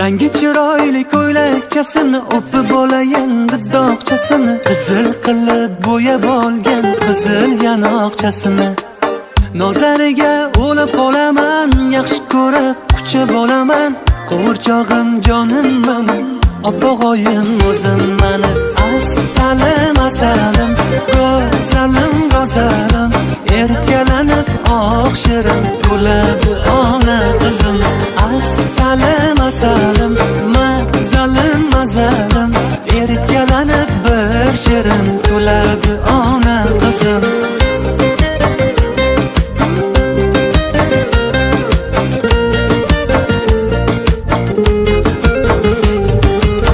Rangi chiroyli ko'ylakchasini o'pib olayin dudoqchasini, qizil qilib bo'yab olgan qizil yanoqchasini. Nozlariga o'lib qolaman, yaxshi ko'rib quchib olaman. Qo'rchog'im jonim mening, opog'oyim o'zim mani. Asalim asalim, go'zalim go'zalim, erkalanib oq shirin to'ladi ona qizim. Asalim asalim, mazalim mazalim, erkalanib bir shirin to'ladi